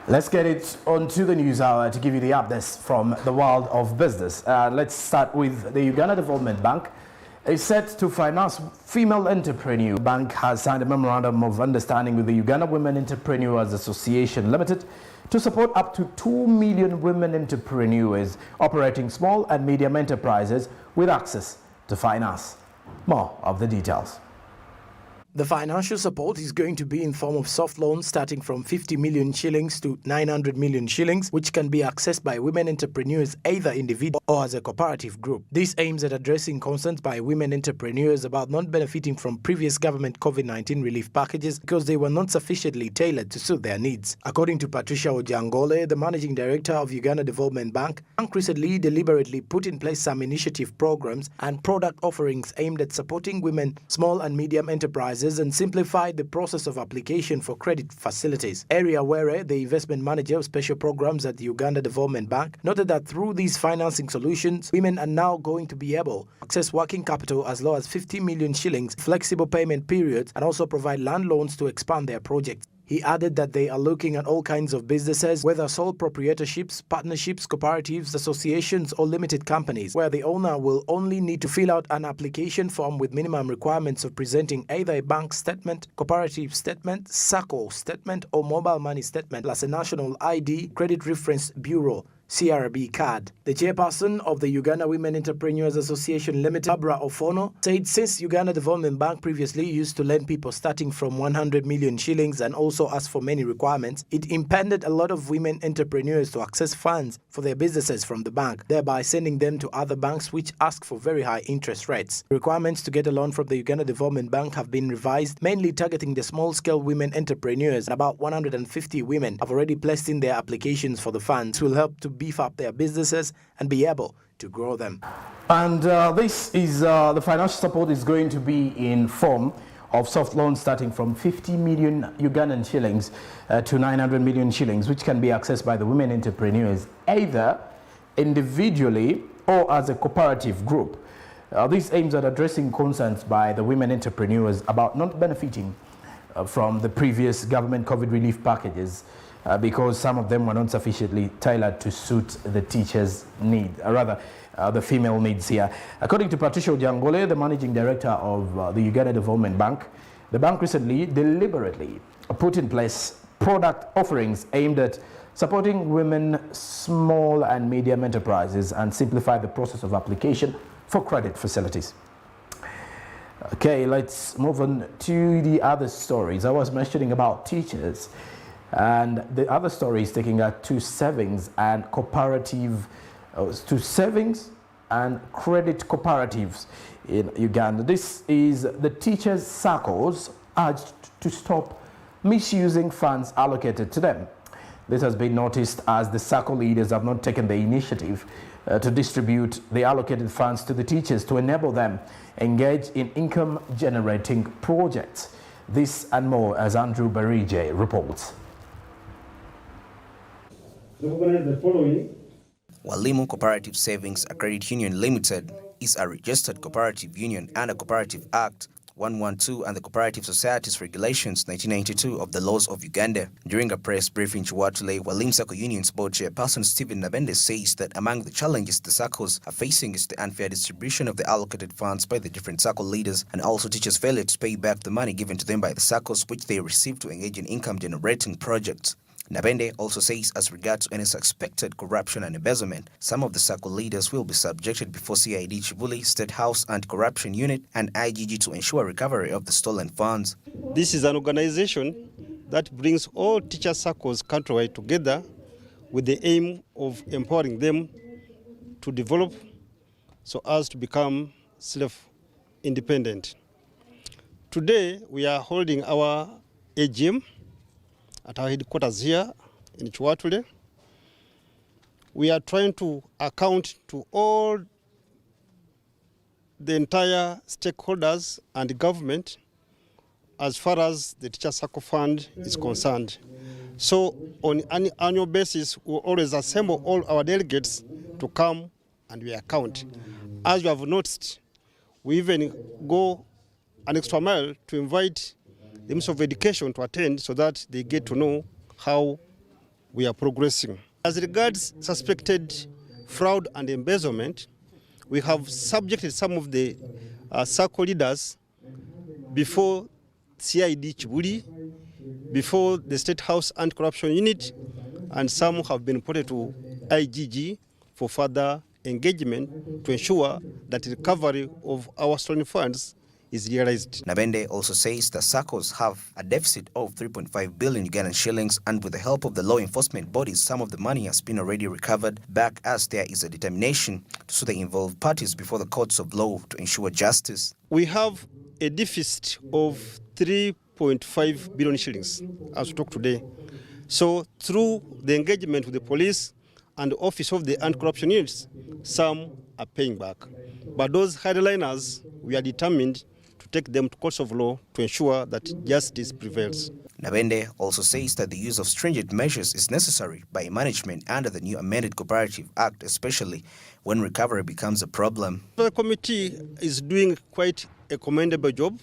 Let's get it on to the news hour to give you the updates from the world of business. Let's start with the Uganda Development Bank. It's set to finance female entrepreneur. The bank has signed a memorandum of understanding with the Uganda Women Entrepreneurs Association Limited to support up to 2 million women entrepreneurs operating small and medium enterprises with access to finance. More of the details. The financial support is going to be in form of soft loans starting from 50 million shillings to 900 million shillings, which can be accessed by women entrepreneurs either individually or as a cooperative group. This aims at addressing concerns by women entrepreneurs about not benefiting from previous government COVID-19 relief packages because they were not sufficiently tailored to suit their needs. According to Patricia Ojangole, the managing director of Uganda Development Bank, the bank recently deliberately put in place some initiative programs and product offerings aimed at supporting women, small and medium enterprises and simplified the process of application for credit facilities. Area Were, the investment manager of special programs at the Uganda Development Bank, noted that through these financing solutions, women are now going to be able to access working capital as low as 50 million shillings, flexible payment periods, and also provide land loans to expand their projects. He added that they are looking at all kinds of businesses, whether sole proprietorships, partnerships, cooperatives, associations, or limited companies, where the owner will only need to fill out an application form with minimum requirements of presenting either a bank statement, cooperative statement, SACCO statement, or mobile money statement, plus a national ID, credit reference bureau, CRB card. The chairperson of the Uganda Women Entrepreneurs Association Limited, Barbara Ofono, said since Uganda Development Bank previously used to lend people starting from 100 million shillings and also asked for many requirements, it impeded a lot of women entrepreneurs to access funds for their businesses from the bank, thereby sending them to other banks which ask for very high interest rates. Requirements to get a loan from the Uganda Development Bank have been revised, mainly targeting the small-scale women entrepreneurs. About 150 women have already placed in their applications for the funds, which will help to beef up their businesses and be able to grow them. And this is the financial support is going to be in form of soft loans starting from 50 million Ugandan shillings to 900 million shillings, which can be accessed by the women entrepreneurs either individually or as a cooperative group. This aims at addressing concerns by the women entrepreneurs about not benefiting from the previous government COVID relief packages because some of them were not sufficiently tailored to suit the teachers' need, the female needs here. According to Patricia Ojangole, the managing director of the Uganda Development Bank, the bank recently deliberately put in place product offerings aimed at supporting women, small and medium enterprises and simplify the process of application for credit facilities. Okay, let's move on to the other stories. I was mentioning about teachers. And the other story is taking us to savings and cooperative, to savings and credit cooperatives in Uganda. This is the teachers' SACCOs urged to stop misusing funds allocated to them. This has been noticed as the SACCO leaders have not taken the initiative to distribute the allocated funds to the teachers to enable them engage in income-generating projects. This and more as Andrew Barije reports. Walimu Cooperative Savings Credit Union Limited is a registered cooperative union under Cooperative Act 112 and the Cooperative Societies Regulations 1992 of the laws of Uganda. During a press briefing, Chiwatule, Walimu SACCO Union's board chairperson Stephen Nabende says that among the challenges the SACCOs are facing is the unfair distribution of the allocated funds by the different SACCO leaders and also teachers' failure to pay back the money given to them by the SACCOs which they receive to engage in income-generating projects. Nabende also says as regards to any suspected corruption and embezzlement, some of the SACCO leaders will be subjected before CID Chibuli, State House Anti-Corruption Unit and IGG to ensure recovery of the stolen funds. This is an organization that brings all teacher SACCOs countrywide together with the aim of empowering them to develop so as to become self-independent. Today we are holding our AGM at our headquarters here in Chiwatule. We are trying to account to all the entire stakeholders and the government as far as the Teacher SACCO Fund is concerned. So on an annual basis, we always assemble all our delegates to come and we account. As you have noticed, we even go an extra mile to invite the Minister of Education to attend so that they get to know how we are progressing. As regards suspected fraud and embezzlement, we have subjected some of the SACCO leaders before CID Chibuli, before the State House Anti-Corruption Unit, and some have been reported to IGG for further engagement to ensure that the recovery of our stolen funds is realized. Nabende also says the SACCOs have a deficit of 3.5 billion Ugandan shillings, and with the help of the law enforcement bodies, some of the money has been already recovered back, as there is a determination to sue the involved parties before the courts of law to ensure justice. We have a deficit of 3.5 billion shillings as we talk today. So through the engagement with the police and the office of the anti-corruption units, some are paying back. But those headliners, we are determined to take them to courts of law to ensure that justice prevails. Nabende also says that the use of stringent measures is necessary by management under the new amended Cooperative Act, especially when recovery becomes a problem. The committee is doing quite a commendable job,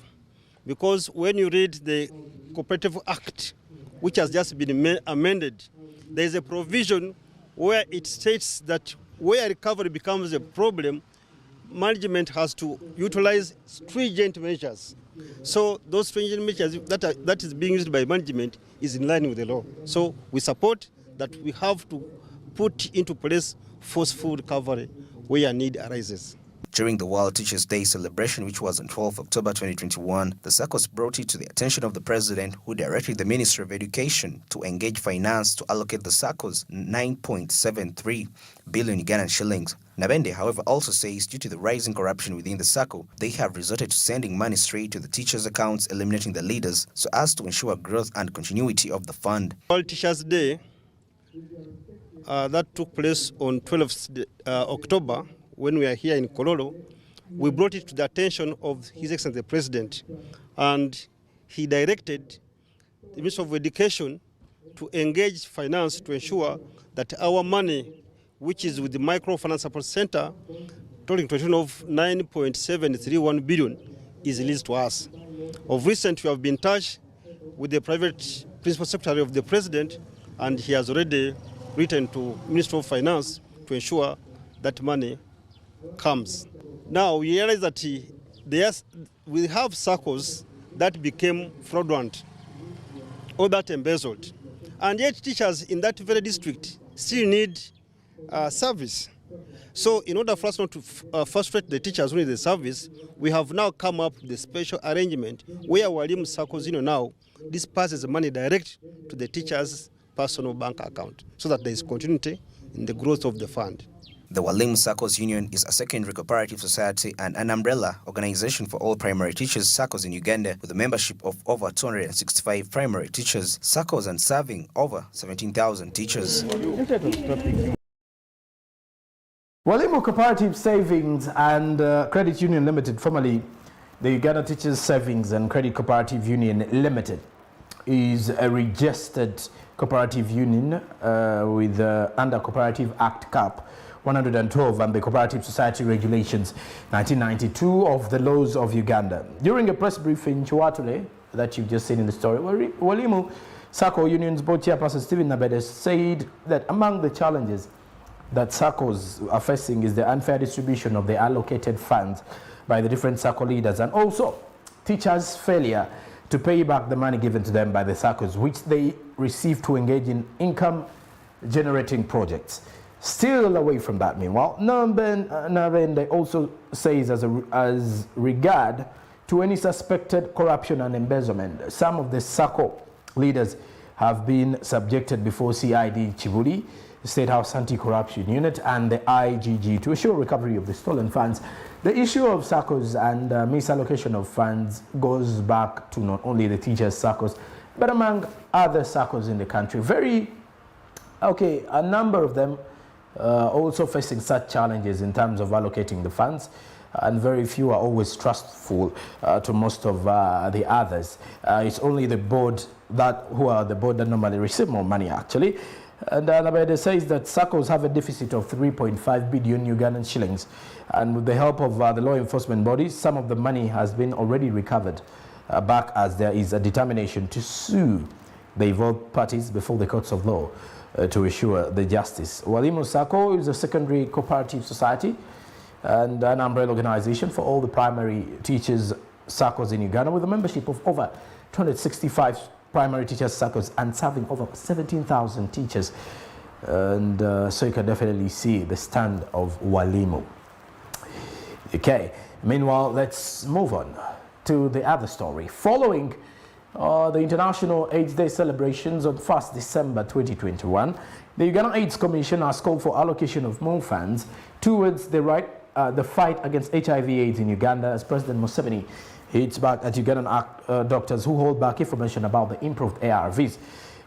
because when you read the Cooperative Act, which has just been amended, there is a provision where it states that where recovery becomes a problem, management has to utilize stringent measures. So those stringent measures that is being used by management is in line with the law. So we support that we have to put into place forceful recovery where need arises. During the World Teachers' Day celebration, which was on 12 October 2021, the SACCOs brought it to the attention of the President, who directed the Ministry of Education to engage finance to allocate the SACCOs 9.73 billion Ugandan shillings. Nabende, however, also says due to the rising corruption within the SACCO, they have resorted to sending money straight to the teachers' accounts, eliminating the leaders, so as to ensure growth and continuity of the fund. World Teachers' Day that took place on 12 October, when we are here in Kololo, we brought it to the attention of His Excellency the President, and he directed the Minister of Education to engage finance to ensure that our money, which is with the Microfinance Support Center, totaling to a total of 9.731 billion, is released to us. Of recent, we have been in touch with the private principal secretary of the President, and he has already written to Minister of Finance to ensure that money comes. Now we realize that we have SACCOs that became fraudulent or that embezzled, and yet teachers in that very district still need service. So in order for us not to frustrate the teachers who need the service, we have now come up with a special arrangement where Walimu SACCOs now disperses the money direct to the teachers' personal bank account, so that there is continuity in the growth of the fund. The Walimu SACCOs Union is a secondary cooperative society and an umbrella organization for all primary teachers SACCOs in Uganda, with a membership of over 265 primary teachers SACCOs and serving over 17,000 teachers. Walimu Cooperative Savings and Credit Union Limited, formerly the Uganda Teachers Savings and Credit Cooperative Union Limited, is a registered cooperative union with under Cooperative Act Cap 112 and the Cooperative Society Regulations 1992 of the laws of Uganda. During a press briefing in Chiwatule that you've just seen in the story, Walimu SACCO Union's board chairperson Stephen Nabende said that among the challenges that SACCOs are facing is the unfair distribution of the allocated funds by the different SACCO leaders, and also teachers' failure to pay back the money given to them by the SACCOs, which they receive to engage in income-generating projects. Still away from that, meanwhile, Nabende also says as regard to any suspected corruption and embezzlement, some of the SACCO leaders have been subjected before CID Chibuli, State House Anti-Corruption Unit, and the IGG to assure recovery of the stolen funds. The issue of SACCOs and misallocation of funds goes back to not only the teachers' SACCOs, but among other SACCOs in the country. A number of them also facing such challenges in terms of allocating the funds, and very few are always trustful to most of the others. It's only the board that normally receive more money, actually. And Nabende says that SACCOs have a deficit of 3.5 billion Ugandan shillings, and with the help of the law enforcement bodies, some of the money has been already recovered back, as there is a determination to sue the involved parties before the courts of law to assure the justice. Walimu Sacco is a secondary cooperative society and an umbrella organization for all the primary teachers SACCOs in Uganda, with a membership of over 265 primary teachers SACCOs and serving over 17,000 teachers. And so you can definitely see the stand of Walimu. Okay, meanwhile, let's move on to the other story. Following the International AIDS Day celebrations on 1st December 2021, the Uganda AIDS Commission has called for allocation of more funds towards the fight against HIV/AIDS in Uganda, as President Museveni hits back at Ugandan doctors who hold back information about the improved ARVs.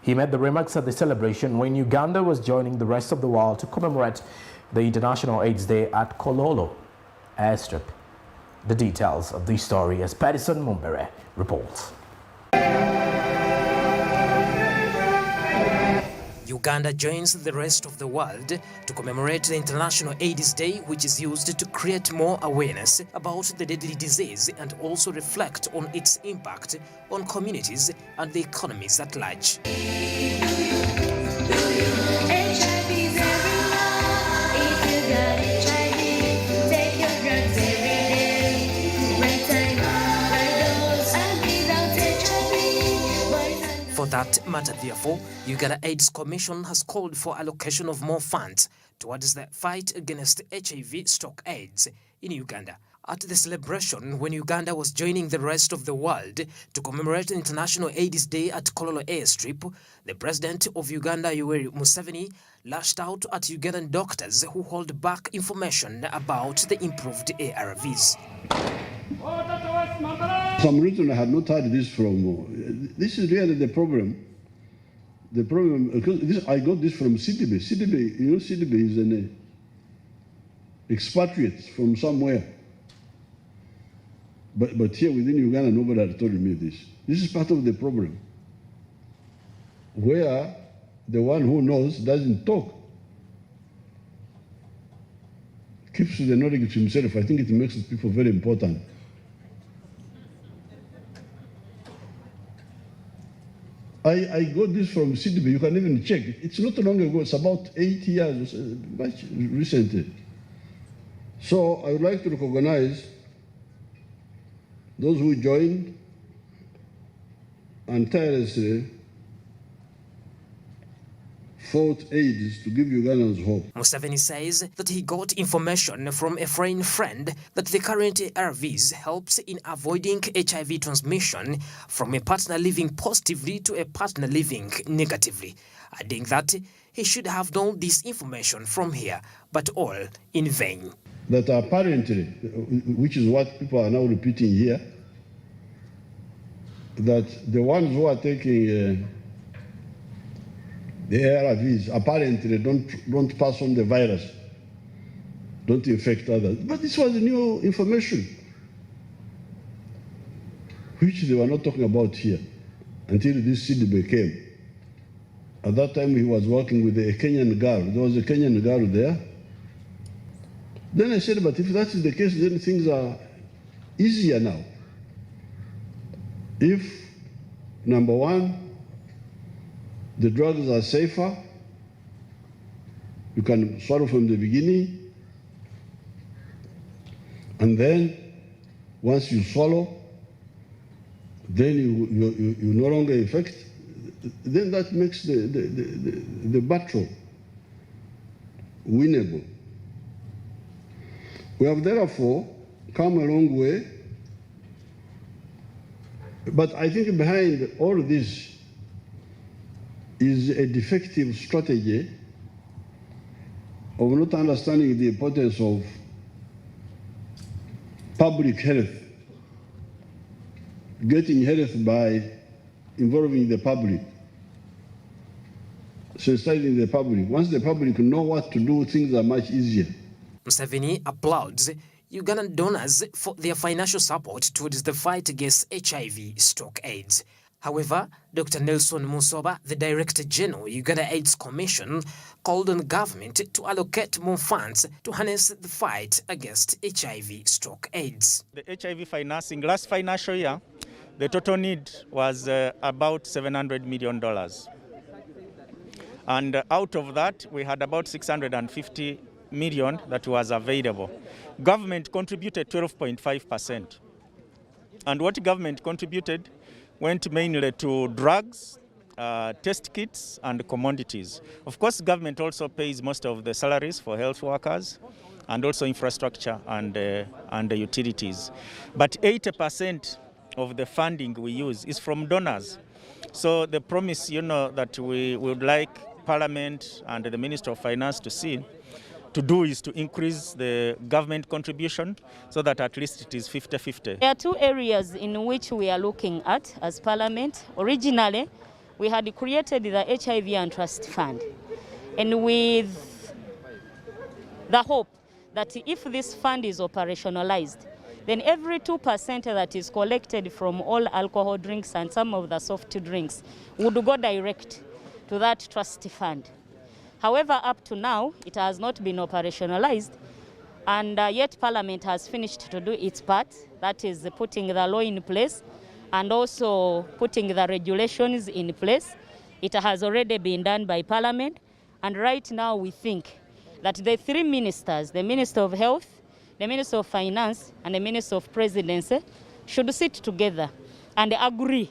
He made the remarks at the celebration when Uganda was joining the rest of the world to commemorate the International AIDS Day at Kololo airstrip. The details of this story as Pattison Mumbere reports. Uganda joins the rest of the world to commemorate the International AIDS Day, which is used to create more awareness about the deadly disease and also reflect on its impact on communities and the economies at large. For that matter, therefore, Uganda AIDS Commission has called for allocation of more funds towards the fight against HIV/AIDS in Uganda. At the celebration, when Uganda was joining the rest of the world to commemorate International AIDS Day at Kololo airstrip, the President of Uganda, Yoweri Museveni, lashed out at Ugandan doctors who hold back information about the improved ARVs. For some reason I had not heard this from. This is really the problem. The problem, because I got this from CDB. CDB, you know, CDB is an expatriate from somewhere. But here within Uganda, nobody had told me this. This is part of the problem, where the one who knows doesn't talk. Keeps the knowledge to himself. I think it makes people very important. I got this from CDB. You can even check. It's not long ago. It's about 8 years, much recently. So I would like to recognize those who joined and tirelessly fought AIDS to give Ugandans hope. Museveni says that he got information from a foreign friend that the current ARVs helps in avoiding HIV transmission from a partner living positively to a partner living negatively, adding that he should have known this information from here, but all in vain. That apparently, which is what people are now repeating here, that the ones who are taking the ARVs apparently don't pass on the virus, don't infect others. But this was new information, which they were not talking about here until this CDB came. At that time, he was working with a Kenyan girl. There was a Kenyan girl there. Then I said, but if that is the case, then things are easier now. If, number one, the drugs are safer, you can swallow from the beginning, and then once you swallow, then you no longer infect, then that makes the battle winnable. We have therefore come a long way, but I think behind all this is a defective strategy of not understanding the importance of public health, getting health by involving the public, sensitizing the public. Once the public know what to do, things are much easier. Museveni applauds Ugandan donors for their financial support towards the fight against HIV/AIDS. However, Dr. Nelson Musoba, the Director General, Uganda AIDS Commission, called on government to allocate more funds to harness the fight against HIV/AIDS. The HIV financing, last financial year, the total need was about $700 million. And out of that, we had about 650 million that was available. Government contributed 12.5%. And what government contributed went mainly to drugs, test kits, and commodities. Of course, government also pays most of the salaries for health workers and also infrastructure and the utilities. But 80% of the funding we use is from donors. So the promise, that we would like Parliament and the Minister of Finance to do is to increase the government contribution so that at least it is 50-50. There are two areas in which we are looking at as Parliament. Originally, we had created the HIV and Trust Fund, and with the hope that if this fund is operationalized, then every 2% that is collected from all alcohol drinks and some of the soft drinks would go direct to that trust fund. However, up to now, it has not been operationalized, and yet Parliament has finished to do its part, that is putting the law in place and also putting the regulations in place. It has already been done by Parliament, and right now we think that the three ministers, the Minister of Health, the Minister of Finance, and the Minister of Presidency should sit together and agree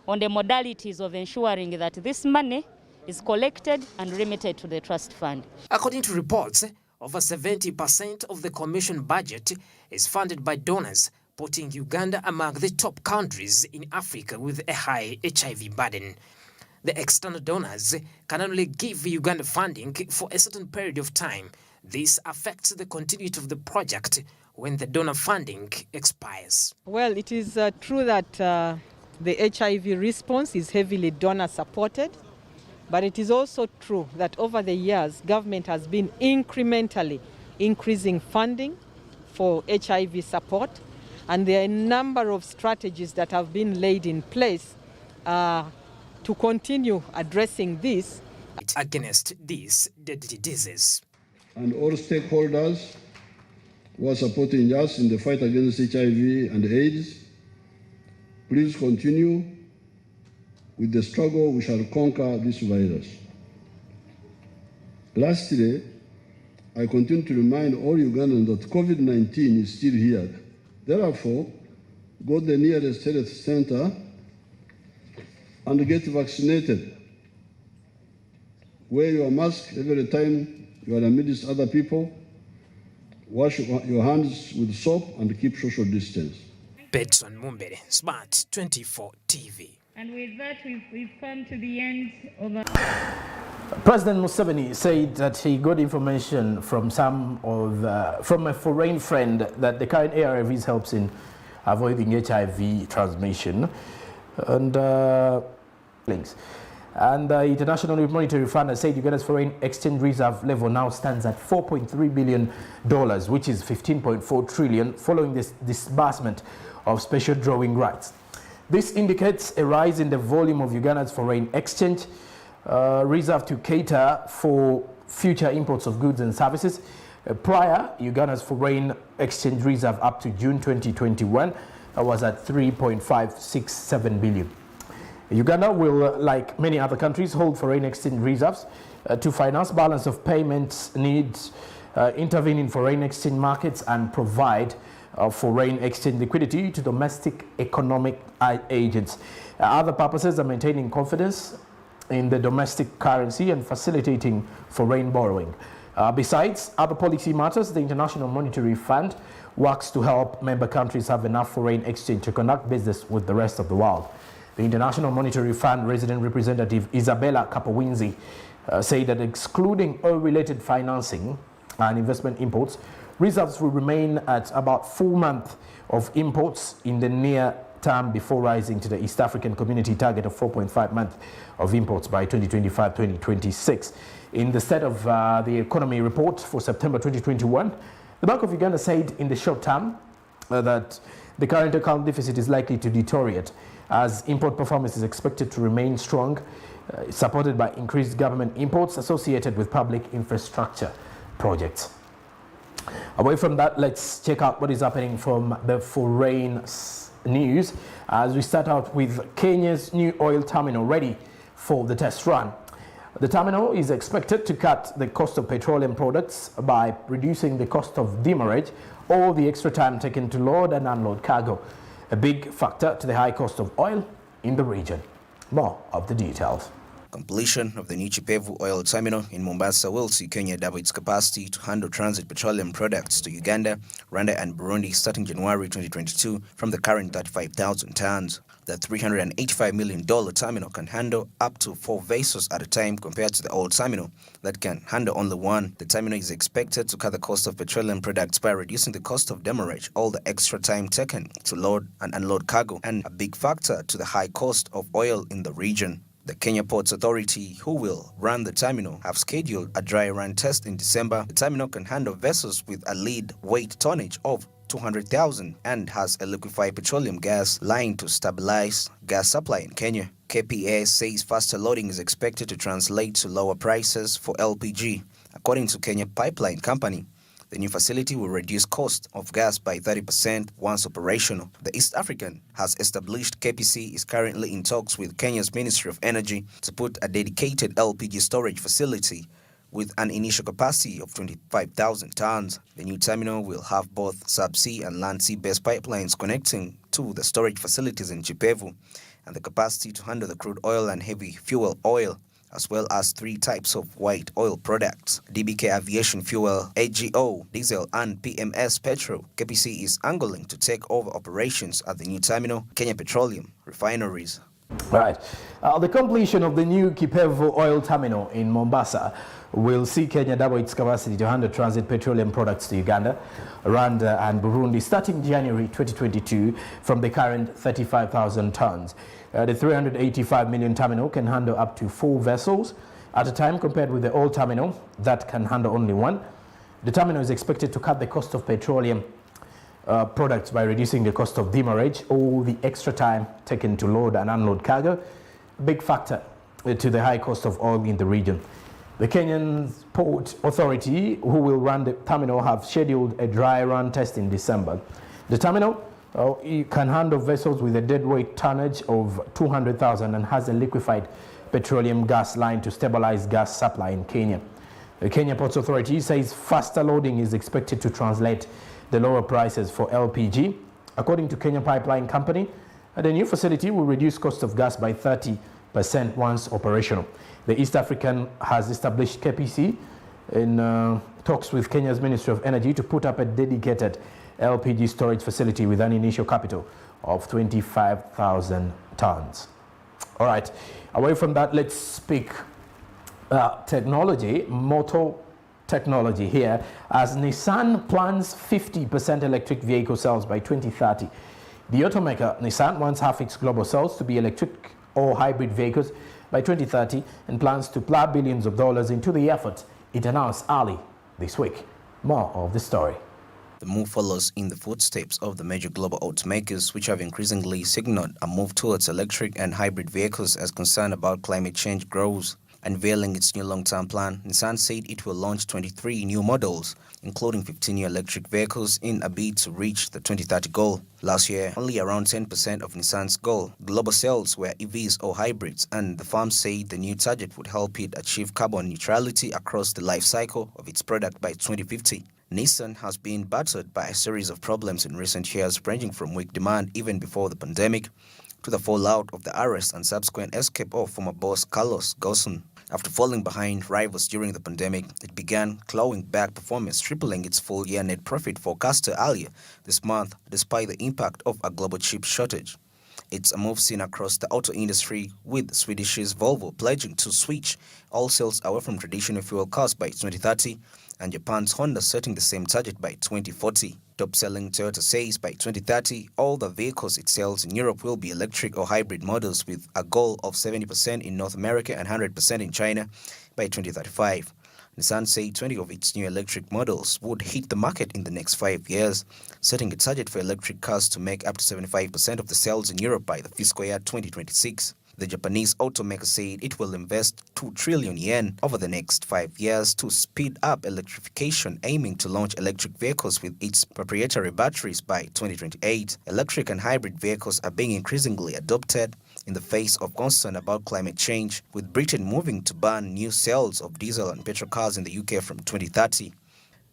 on the modalities of ensuring that this money is collected and remitted to the trust fund. According to reports, over 70% of the Commission budget is funded by donors, putting Uganda among the top countries in Africa with a high HIV burden. The external donors can only give Uganda funding for a certain period of time. This affects the continuity of the project when the donor funding expires. Well, it is true that the HIV response is heavily donor supported, but it is also true that over the years, government has been incrementally increasing funding for HIV support, and there are a number of strategies that have been laid in place to continue addressing this. Against this deadly disease. And all stakeholders who are supporting us in the fight against HIV and AIDS, please continue with the struggle. We shall conquer this virus. Lastly, I continue to remind all Ugandans that COVID-19 is still here. Therefore, go to the nearest health center and get vaccinated. Wear your mask every time you are amidst other people. Wash your hands with soap and keep social distance. Betson Mumbere, Smart 24 TV. And with that, we've come to the end of our... President Museveni said that he got information from from a foreign friend that the current ARVs helps in avoiding HIV transmission. And links. And the International Monetary Fund has said Uganda's foreign exchange reserve level now stands at $4.3 billion, which is 15.4 trillion, following this disbursement of special drawing rights. This indicates a rise in the volume of Uganda's foreign exchange reserve to cater for future imports of goods and services. Prior, Uganda's foreign exchange reserve up to June 2021 was at 3.567 billion. Uganda will, like many other countries, hold foreign exchange reserves to finance balance of payments needs, intervene in foreign exchange markets, and provide foreign exchange liquidity to domestic economic agents. Other purposes are maintaining confidence in the domestic currency and facilitating foreign borrowing. Besides other policy matters, the International Monetary Fund works to help member countries have enough foreign exchange to conduct business with the rest of the world. The International Monetary Fund resident representative Isabella Kapowinzi said that excluding oil-related financing and investment imports, reserves will remain at about 4 months of imports in the near term before rising to the East African Community target of 4.5 months of imports by 2025-2026. In the State of the Economy report for September 2021, the Bank of Uganda said in the short term that the current account deficit is likely to deteriorate as import performance is expected to remain strong, supported by increased government imports associated with public infrastructure projects. Away from that, let's check out what is happening from the foreign news as we start out with Kenya's new oil terminal ready for the test run. The terminal is expected to cut the cost of petroleum products by reducing the cost of demurrage or the extra time taken to load and unload cargo, a big factor to the high cost of oil in the region. More of the details. Completion of the new Chipevu oil terminal in Mombasa will see Kenya double its capacity to handle transit petroleum products to Uganda, Rwanda and Burundi starting January 2022 from the current 35,000 tons. The $385 million terminal can handle up to 4 vessels at a time compared to the old terminal that can handle only one. The terminal is expected to cut the cost of petroleum products by reducing the cost of demurrage, all the extra time taken to load and unload cargo, and a big factor to the high cost of oil in the region. The Kenya Ports Authority, who will run the terminal, have scheduled a dry run test in December. The terminal can handle vessels with a lead weight tonnage of 200,000 and has a liquefied petroleum gas line to stabilize gas supply in Kenya. KPA says faster loading is expected to translate to lower prices for LPG. According to Kenya Pipeline Company, the new facility will reduce cost of gas by 30% once operational. The East African has established KPC is currently in talks with Kenya's Ministry of Energy to put a dedicated LPG storage facility with an initial capacity of 25,000 tons. The new terminal will have both subsea and land-sea-based pipelines connecting to the storage facilities in Chipevu and the capacity to handle the crude oil and heavy fuel oil, as well as 3 types of white oil products: DBK Aviation Fuel, AGO, diesel and PMS petrol. KPC is angling to take over operations at the new terminal, Kenya Petroleum Refineries. Right. The completion of the new Chipevu oil terminal in Mombasa will see Kenya double its capacity to handle transit petroleum products to Uganda, Rwanda and Burundi starting January 2022 from the current 35,000 tons. The 385 million terminal can handle up to 4 vessels at a time compared with the old terminal that can handle only 1. The terminal is expected to cut the cost of petroleum products by reducing the cost of demurrage or the extra time taken to load and unload cargo, a big factor to the high cost of oil in the region. The Kenyan Port Authority, who will run the terminal, have scheduled a dry run test in December. The terminal can handle vessels with a deadweight tonnage of 200,000 and has a liquefied petroleum gas line to stabilize gas supply in Kenya. The Kenya Ports Authority says faster loading is expected to translate the lower prices for LPG. According to Kenya Pipeline Company, the new facility will reduce cost of gas by 30% once operational. The East African has established KPC in talks with Kenya's Ministry of Energy to put up a dedicated LPG storage facility with an initial capital of 25,000 tons. All right, away from that, let's speak technology, motor technology here, as Nissan plans 50% electric vehicle sales by 2030. The automaker Nissan wants half its global sales to be electric or hybrid vehicles by 2030 and plans to plow billions of dollars into the effort, it announced early this week. More of the story. The move follows in the footsteps of the major global automakers, which have increasingly signaled a move towards electric and hybrid vehicles as concern about climate change grows. Unveiling its new long-term plan, Nissan said it will launch 23 new models, including 15 new electric vehicles, in a bid to reach the 2030 goal. Last year, only around 10% of Nissan's global sales were EVs or hybrids, and the firm said the new target would help it achieve carbon neutrality across the life cycle of its product by 2050. Nissan has been battered by a series of problems in recent years, ranging from weak demand even before the pandemic to the fallout of the arrest and subsequent escape of former boss Carlos Ghosn. After falling behind rivals during the pandemic, it began clawing back performance, tripling its full-year net profit forecast earlier this month, despite the impact of a global chip shortage. It's a move seen across the auto industry, with Swedish's Volvo pledging to switch all sales away from traditional fuel cars by 2030, and Japan's Honda setting the same target by 2040. Top-selling Toyota says by 2030, all the vehicles it sells in Europe will be electric or hybrid models, with a goal of 70% in North America and 100% in China by 2035. Nissan said 20 of its new electric models would hit the market in the next 5 years, setting a target for electric cars to make up to 75% of the sales in Europe by the fiscal year 2026. The Japanese automaker said it will invest 2 trillion yen over the next 5 years to speed up electrification, aiming to launch electric vehicles with its proprietary batteries by 2028. Electric and hybrid vehicles are being increasingly adopted in the face of concern about climate change, with Britain moving to ban new sales of diesel and petrol cars in the UK from 2030.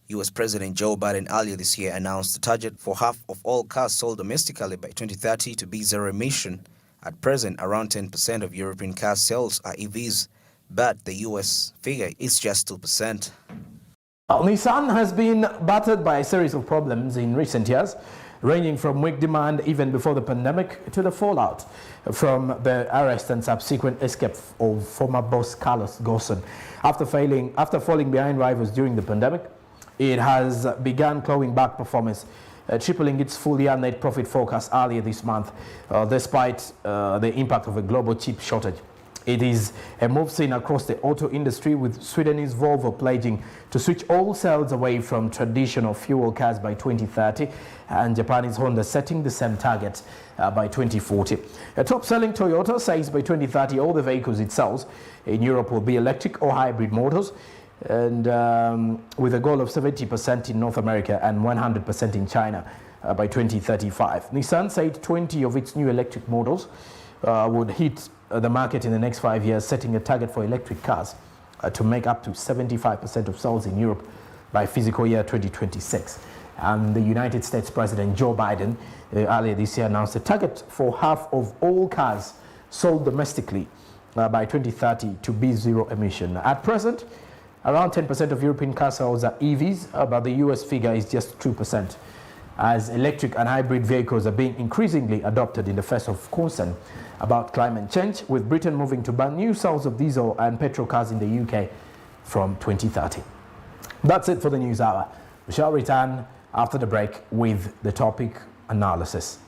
US President Joe Biden earlier this year announced the target for half of all cars sold domestically by 2030 to be zero emission. At present, around 10% of European car sales are EVs, but the US figure is just 2%. Nissan has been battered by a series of problems in recent years, ranging from weak demand even before the pandemic to the fallout from the arrest and subsequent escape of former boss Carlos Ghosn. After falling behind rivals during the pandemic, it has begun clawing back performance, tripling its full-year net profit forecast earlier this month, despite the impact of a global chip shortage. It is a move seen across the auto industry, with Swedenese Volvo pledging to switch all sales away from traditional fuel cars by 2030, and Japanese Honda setting the same target by 2040. A top-selling Toyota says by 2030 all the vehicles it sells in Europe will be electric or hybrid models, and with a goal of 70% in North America and 100% in China by 2035. Nissan said 20 of its new electric models would hit the market in the next 5 years, setting a target for electric cars to make up to 75% of sales in Europe by fiscal year 2026. And the United States President Joe Biden earlier this year announced a target for half of all cars sold domestically by 2030 to be zero emission. At present, around 10% of European car sales are EVs, but the US figure is just 2%, as electric and hybrid vehicles are being increasingly adopted in the face of concern about climate change, with Britain moving to ban new sales of diesel and petrol cars in the UK from 2030. That's it for the News Hour. We shall return after the break with the topic analysis.